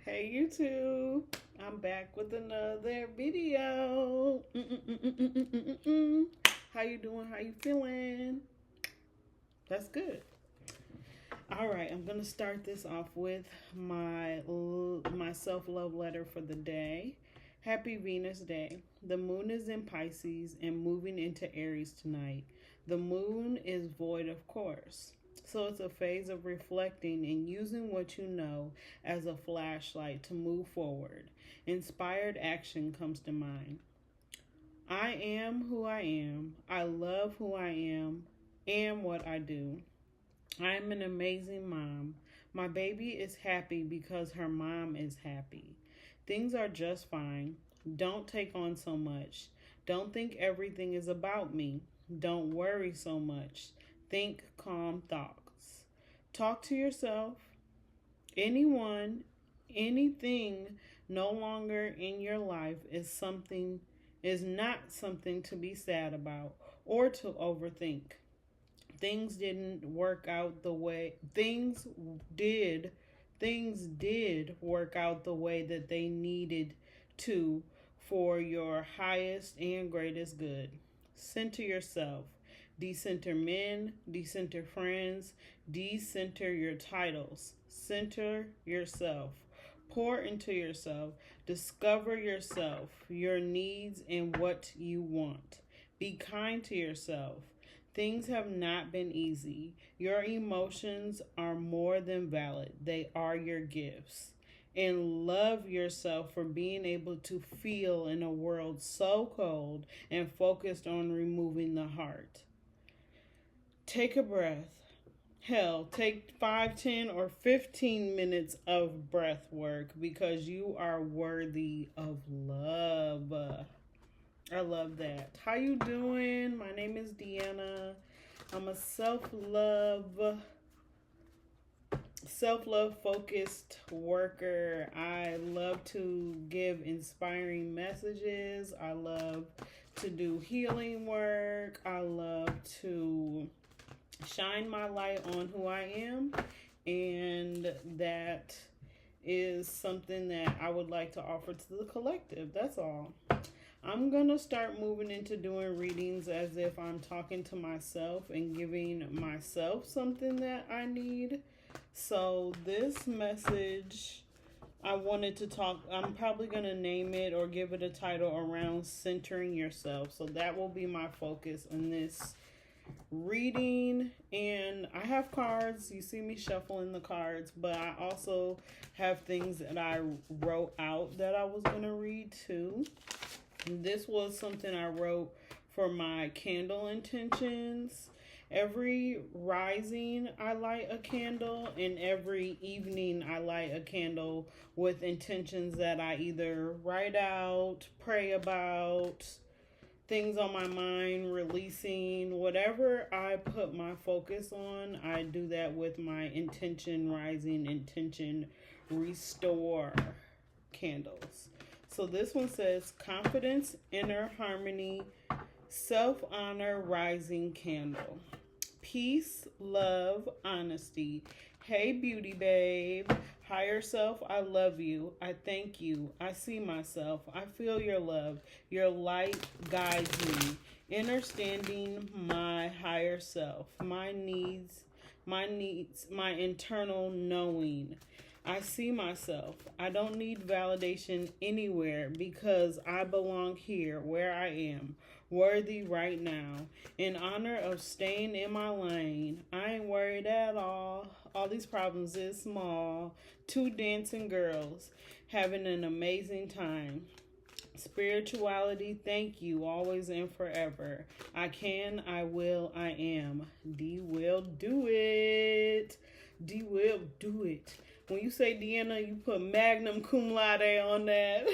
Hey YouTube, I'm back with another video. How you doing? How you feeling? That's good. All right, I'm gonna start this off with my self-love letter for the day. Happy Venus Day. The moon is in Pisces and moving into Aries tonight. The moon is void of course. So it's a phase of reflecting and using what you know as a flashlight to move forward. Inspired action comes to mind. I am who I am. I love who I am and what I do. I am an amazing mom. My baby is happy because her mom is happy. Things are just fine. Don't take on so much. Don't think everything is about me. Don't worry so much. Think calm thoughts. Talk to yourself. Anyone, anything no longer in your life is not something to be sad about or to overthink. Things didn't work out the way things did work out the way that they needed to for your highest and greatest good. Center yourself. Decenter men, decenter friends, decenter your titles. Center yourself. Pour into yourself. Discover yourself, your needs, and what you want. Be kind to yourself. Things have not been easy. Your emotions are more than valid, they are your gifts. And love yourself for being able to feel in a world so cold and focused on removing the heart. Take a breath. Hell, take 5, 10, or 15 minutes of breath work because you are worthy of love. I love that. How you doing? My name is Deanna. I'm a self-love focused worker. I love to give inspiring messages. I love to do healing work. I love to shine my light on who I am, and that is something that I would like to offer to the collective. That's all. I'm going to start moving into doing readings as if I'm talking to myself and giving myself something that I need. So this message, I wanted to talk, I'm probably going to name it or give it a title around centering yourself. So that will be my focus in this reading. And I have cards. You see me shuffling the cards, but I also have things that I wrote out that I was going to read too. This was something I wrote for my candle intentions. Every rising, I light a candle, and every evening, I light a candle with intentions that I either write out, pray about, things on my mind, releasing, whatever I put my focus on, I do that with my intention rising, intention restore candles. So this one says confidence, inner harmony, self-honor, rising candle. Peace, love, honesty. Hey, beauty babe. Higher self, I love you. I thank you. I see myself. I feel your love. Your light guides me. Understanding my higher self. My needs, my internal knowing. I see myself. I don't need validation anywhere because I belong here where I am, worthy right now. In honor of staying in my lane, I ain't worried at all. All these problems is small. Two dancing girls having an amazing time. Spirituality, thank you, always and forever. I can, I will, I am. D will do it. D will do it. When you say Deanna, you put magnum cum laude on that.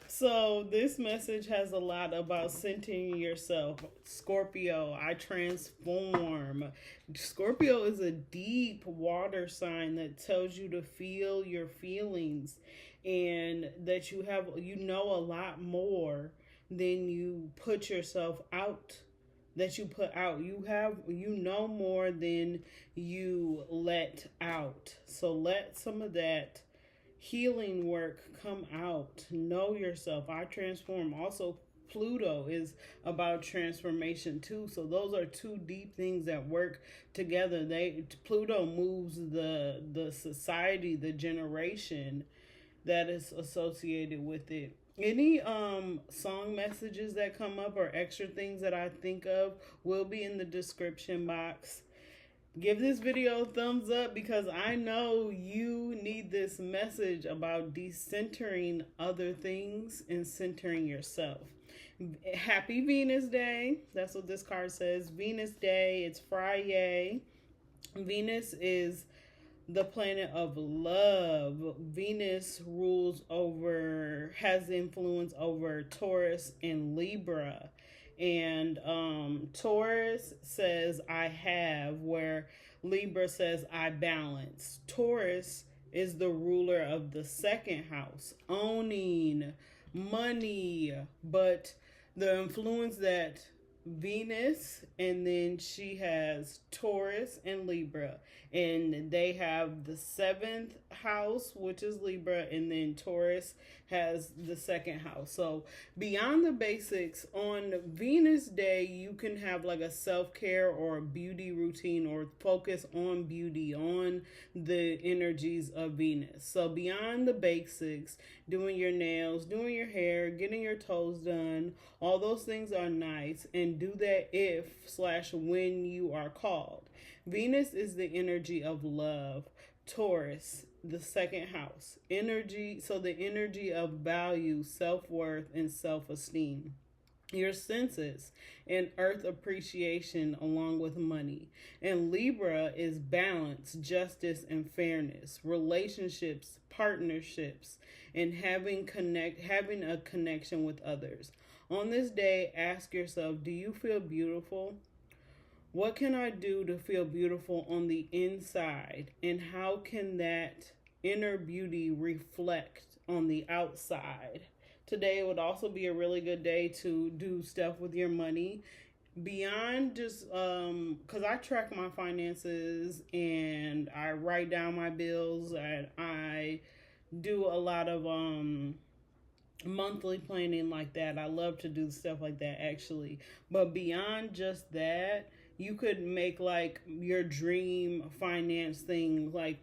So this message has a lot about centering yourself. Scorpio, I transform. Scorpio is a deep water sign that tells you to feel your feelings and that you know a lot more than you put yourself out that you put out. You know more than you let out. So let some of that healing work come out. Know yourself. I transform. Also, Pluto is about transformation too. So those are two deep things that work together. Pluto moves the society, the generation that is associated with it. Any song messages that come up or extra things that I think of will be in the description box. Give this video a thumbs up because I know you need this message about decentering other things and centering yourself. Happy Venus Day. That's what this card says. Venus Day. It's Friday. Venus is the planet of love. Venus has influence over Taurus and Libra. And Taurus says I have, where Libra says I balance. Taurus is the ruler of the second house, owning money, but the influence that Venus, and then she has Taurus and Libra, and they have the seventh house, which is Libra, and then Taurus has the second house. So beyond the basics, on Venus Day you can have like a self-care or a beauty routine, or focus on beauty, on the energies of Venus. So beyond the basics, doing your nails, doing your hair, getting your toes done, all those things are nice, and do that if/when you are called. Venus is the energy of love. Taurus, the second house. Energy, so the energy of value, self-worth, and self-esteem. Your senses and earth appreciation along with money. And Libra is balance, justice, and fairness, relationships, partnerships, and having a connection with others. On this day, ask yourself, do you feel beautiful? What can I do to feel beautiful on the inside? And how can that inner beauty reflect on the outside? Today would also be a really good day to do stuff with your money. Beyond just, because I track my finances and I write down my bills, and I do a lot of monthly planning like that. I love to do stuff like that actually. But beyond just that, you could make like your dream finance thing. Like,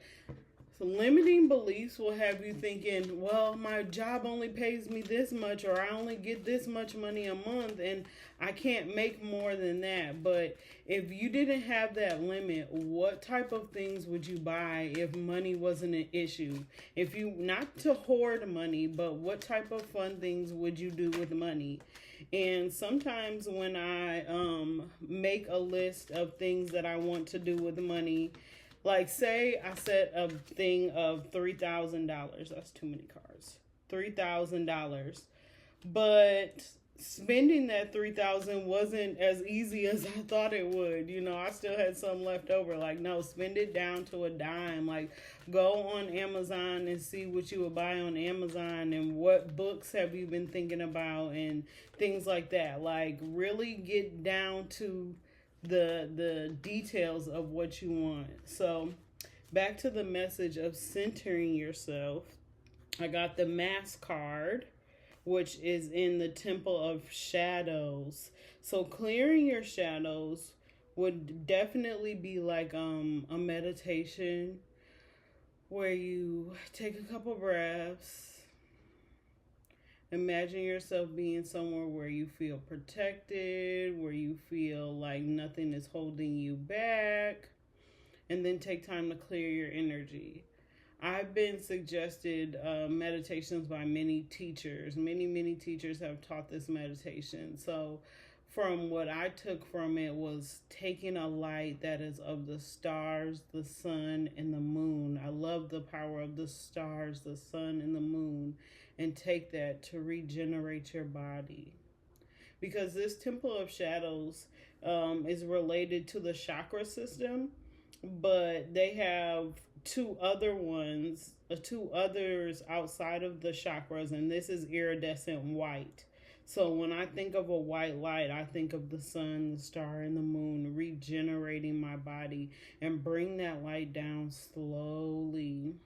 so limiting beliefs will have you thinking, well, my job only pays me this much, or I only get this much money a month, and I can't make more than that. But if you didn't have that limit, what type of things would you buy if money wasn't an issue? If you, not to hoard money, but what type of fun things would you do with money? And sometimes when I make a list of things that I want to do with money, like say I set a thing of $3,000. That's too many cards. $3,000. But spending that $3,000 wasn't as easy as I thought it would. You know, I still had some left over. Like, no, spend it down to a dime. Like, go on Amazon and see what you would buy on Amazon, and what books have you been thinking about, and things like that. Like, really get down to the details of what you want. So back to the message of centering yourself. I got the Mass card, which is in the Temple of Shadows. So clearing your shadows would definitely be like a meditation where you take a couple breaths. Imagine yourself being somewhere where you feel protected, where you feel like nothing is holding you back, and then take time to clear your energy. I've been suggested meditations by many teachers. Many teachers have taught this meditation. So from what I took from it was taking a light that is of the stars, the sun, and the moon. I love the power of the stars, the sun, and the moon, and take that to regenerate your body. Because this Temple of Shadows is related to the chakra system, but they have two others outside of the chakras, and this is iridescent white. So when I think of a white light, I think of the sun, the star, and the moon regenerating my body, and bring that light down slowly.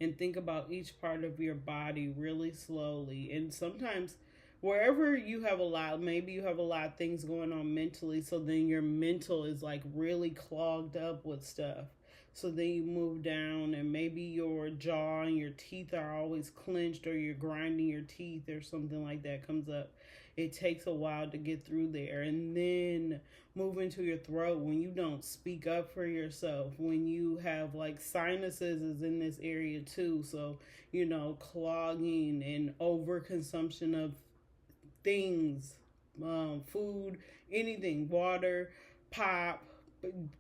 and think about each part of your body really slowly. And sometimes wherever you have a lot, maybe you have a lot of things going on mentally, so then your mental is like really clogged up with stuff. So then you move down, and maybe your jaw and your teeth are always clenched, or you're grinding your teeth, or something like that comes up. It takes a while to get through there. And then move into your throat when you don't speak up for yourself, when you have like sinuses is in this area too. So, clogging and overconsumption of things, food, anything, water, pop,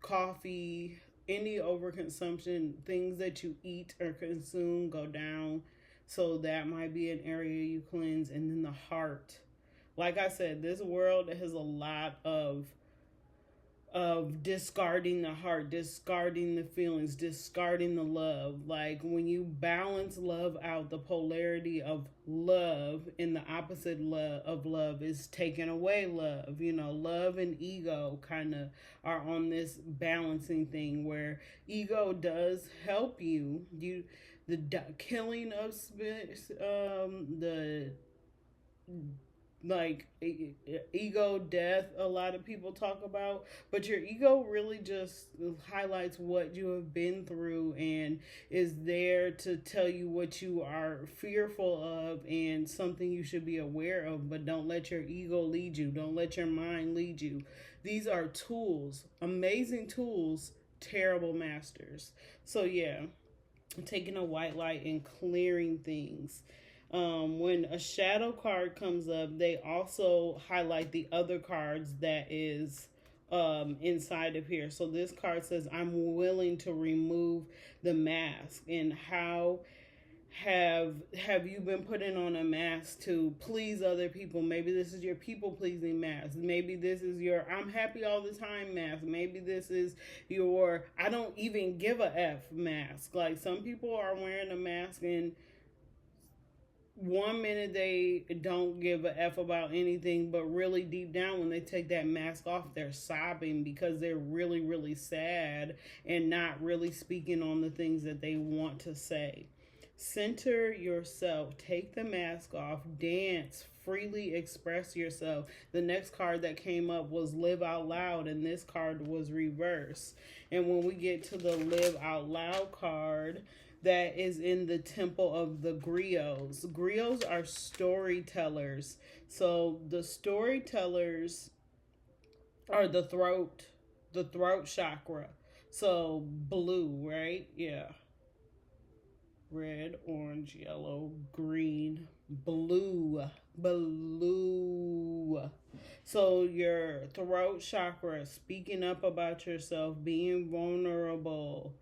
coffee, any overconsumption, things that you eat or consume go down. So that might be an area you cleanse. And then the heart. Like I said, this world has a lot of discarding the heart, discarding the feelings, discarding the love. Like when you balance love out, the polarity of love and the opposite of love is taking away love. Love and ego kind of are on this balancing thing where ego does help you. The killing of the like ego death, a lot of people talk about, but your ego really just highlights what you have been through and is there to tell you what you are fearful of and something you should be aware of. But don't let your ego lead you, don't let your mind lead you. These are tools, amazing tools, terrible masters. So yeah, taking a white light and clearing things. When a shadow card comes up, they also highlight the other cards that is inside of here. So this card says, I'm willing to remove the mask. And how have you been putting on a mask to please other people? Maybe this is your people pleasing mask. Maybe this is your I'm happy all the time mask. Maybe this is your I don't even give a F mask. Like some people are wearing a mask and one minute they don't give a F about anything, but really deep down when they take that mask off, they're sobbing because they're really, really sad and not really speaking on the things that they want to say. Center yourself. Take the mask off. Dance. Freely express yourself. The next card that came up was Live Out Loud, and this card was reversed. And when we get to the Live Out Loud card, that is in the temple of the griots. Griots are storytellers. So the storytellers are the throat chakra. So blue, right? Yeah. Red, orange, yellow, green, blue. So your throat chakra, speaking up about yourself, being vulnerable,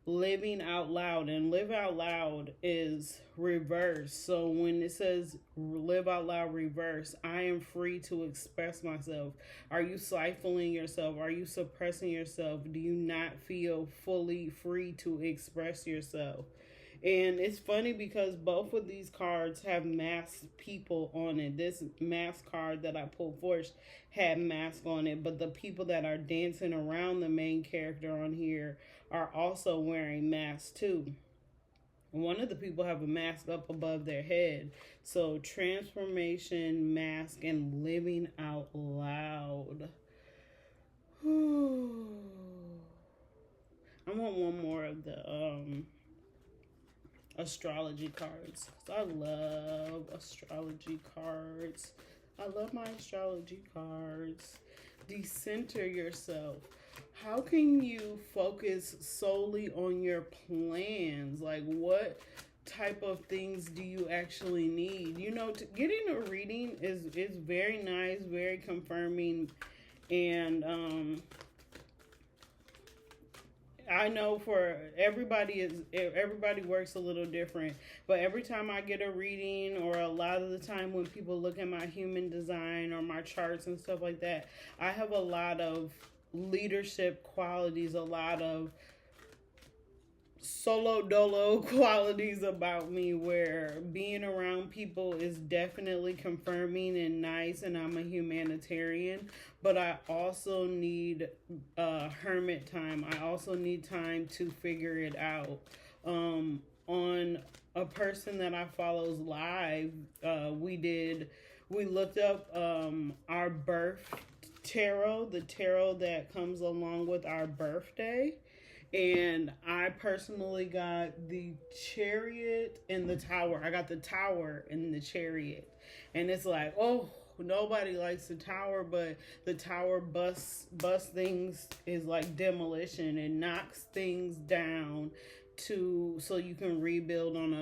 living out loud. And live out loud is reverse. So when it says live out loud reverse, I am free to express myself. Are you stifling yourself? Are you suppressing yourself? Do you not feel fully free to express yourself? And it's funny because both of these cards have masked people on it. This mask card that I pulled first had mask on it, but the people that are dancing around the main character on here are also wearing masks too. One of the people have a mask up above their head. So transformation, mask, and living out loud. I want one more of the astrology cards, because I love astrology cards. I love my astrology cards. Decenter yourself. How can you focus solely on your plans? Like, what type of things do you actually need? Getting a reading is very nice, very confirming, and I know for everybody works a little different, but every time I get a reading, or a lot of the time when people look at my human design or my charts and stuff like that, I have a lot of leadership qualities, a lot of solo dolo qualities about me, where being around people is definitely confirming and nice, and I'm a humanitarian, but I also need hermit time. I also need time to figure it out. On person that I follows live, we looked up our birth tarot, the tarot that comes along with our birthday. And I personally got the Chariot and the Tower. I got the Tower and the Chariot. And it's like, oh, nobody likes the Tower, but the Tower busts things, is like demolition, and knocks things down so you can rebuild on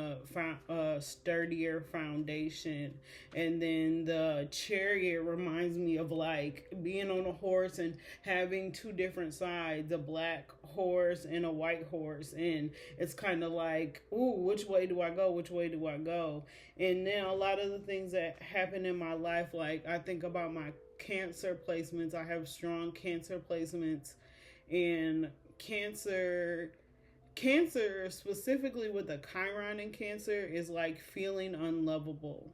a sturdier foundation. And then the Chariot reminds me of like being on a horse and having two different sides, a black horse and a white horse, and it's kind of like, ooh, which way do I go, which way do I go? And then a lot of the things that happen in my life, like I think about my Cancer placements. I have strong Cancer placements, and Cancer specifically with the Chiron in Cancer is like feeling unlovable,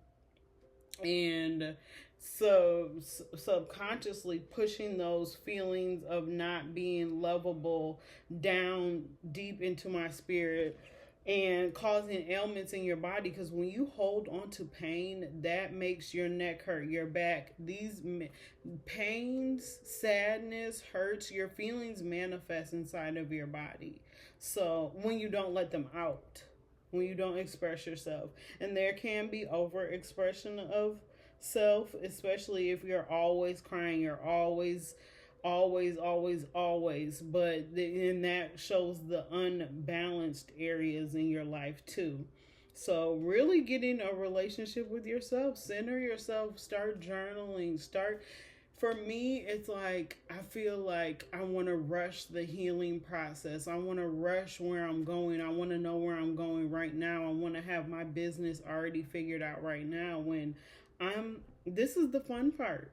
and so subconsciously pushing those feelings of not being lovable down deep into my spirit and causing ailments in your body. Because when you hold on to pain, that makes your neck hurt, your back. These pains, sadness, hurts, your feelings manifest inside of your body. So when you don't let them out, when you don't express yourself, and there can be overexpression of self, especially if you're always crying, you're always, but then that shows the unbalanced areas in your life too. So really getting a relationship with yourself, center yourself, start journaling, for me, it's like I feel like I want to rush the healing process. I want to rush where I'm going. I want to know where I'm going right now. I want to have my business already figured out right now, when this is the fun part.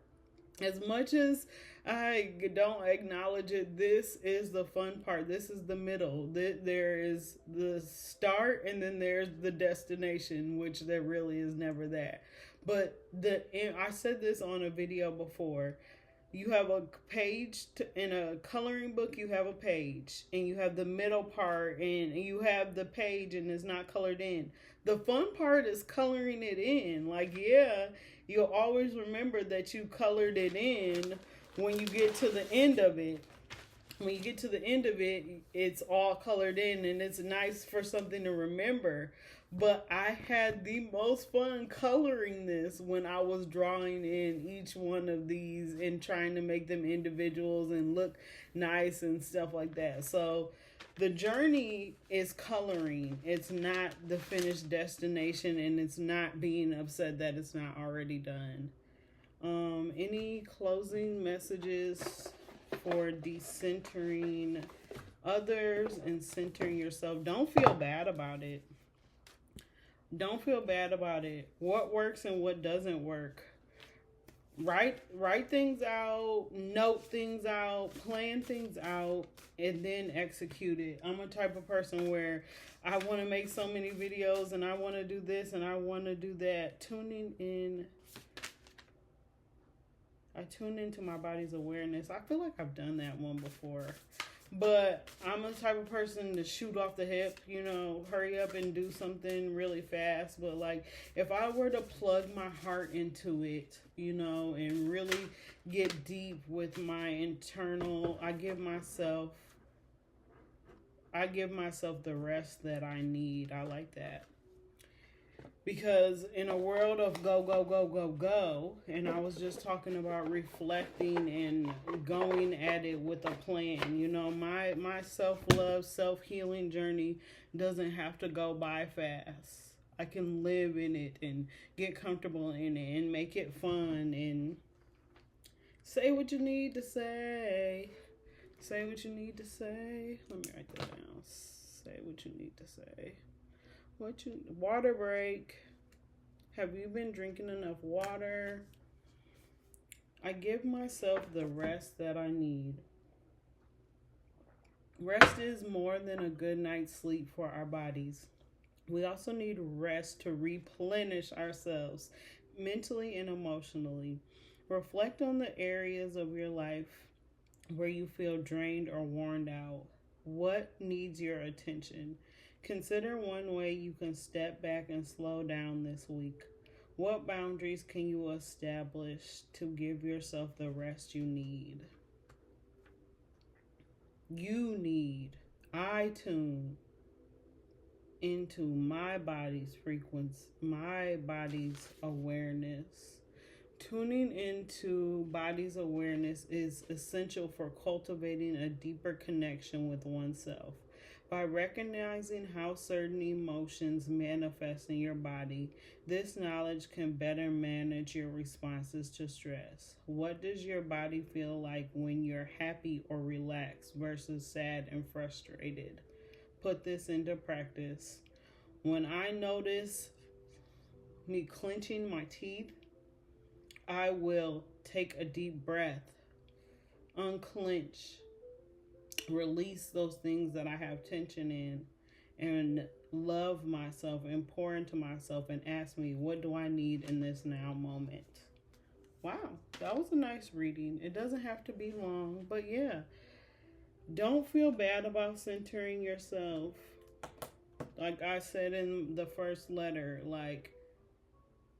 As much as I don't acknowledge it, this is the fun part. This is the middle. There is the start, and then there's the destination, which there really is never that. But I said this on a video before. You have a page in a coloring book. You have a page, and you have the middle part, and you have the page, and it's not colored in. The fun part is coloring it in. Like, yeah, you'll always remember that you colored it in when you get to the end of it. When you get to the end of it, it's all colored in, and it's nice for something to remember. But I had the most fun coloring this when I was drawing in each one of these and trying to make them individuals and look nice and stuff like that. So the journey is coloring. It's not the finished destination, and it's not being upset that it's not already done. Any closing messages for decentering others and centering yourself? Don't feel bad about it. Don't feel bad about it. What works and what doesn't work. Write things out, note things out, plan things out, and then execute it. I'm a type of person where I want to make so many videos, and I want to do this, and I want to do that. I tune into my body's awareness. I feel like I've done that one before. But I'm the type of person to shoot off the hip, hurry up and do something really fast. But like, if I were to plug my heart into it, and really get deep with my internal, I give myself the rest that I need. I like that. Because in a world of go, go, go, go, go, and I was just talking about reflecting and going at it with a plan. My self-love, self-healing journey doesn't have to go by fast. I can live in it and get comfortable in it and make it fun and say what you need to say. Say what you need to say. Let me write that down. Say what you need to say. Water break. Have you been drinking enough water? I give myself the rest that I need. Rest is more than a good night's sleep for our bodies. We also need rest to replenish ourselves mentally and emotionally. Reflect on the areas of your life where you feel drained or worn out. What needs your attention? Consider one way you can step back and slow down this week. What boundaries can you establish to give yourself the rest you need? You need. I tune into my body's frequency, my body's awareness. Tuning into body's awareness is essential for cultivating a deeper connection with oneself. By recognizing how certain emotions manifest in your body, this knowledge can better manage your responses to stress. What does your body feel like when you're happy or relaxed versus sad and frustrated? Put this into practice. When I notice me clenching my teeth, I will take a deep breath, unclench, release those things that I have tension in, and love myself and pour into myself and ask me, what do I need in this now moment? Wow, that was a nice reading. It doesn't have to be long, but yeah, don't feel bad about centering yourself. Like I said in the first letter, like,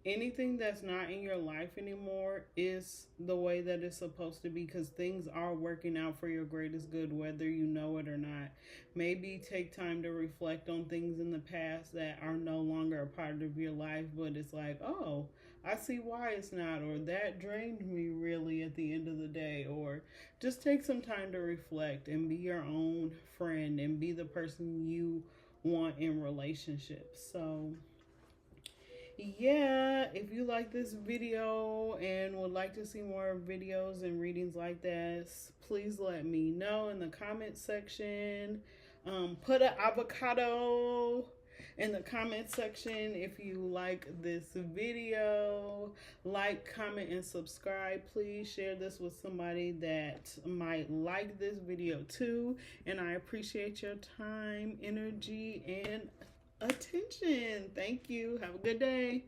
anything that's not in your life anymore is the way that it's supposed to be, because things are working out for your greatest good, whether you know it or not. Maybe take time to reflect on things in the past that are no longer a part of your life, but it's like, oh, I see why it's not, or that drained me really at the end of the day. Or just take some time to reflect and be your own friend and be the person you want in relationships. So yeah, if you like this video and would like to see more videos and readings like this, please let me know in the comment section. Put an avocado in the comment section if you like this video. Like, comment, and subscribe. Please share this with somebody that might like this video too. And I appreciate your time, energy, and attention. Thank you. Have a good day.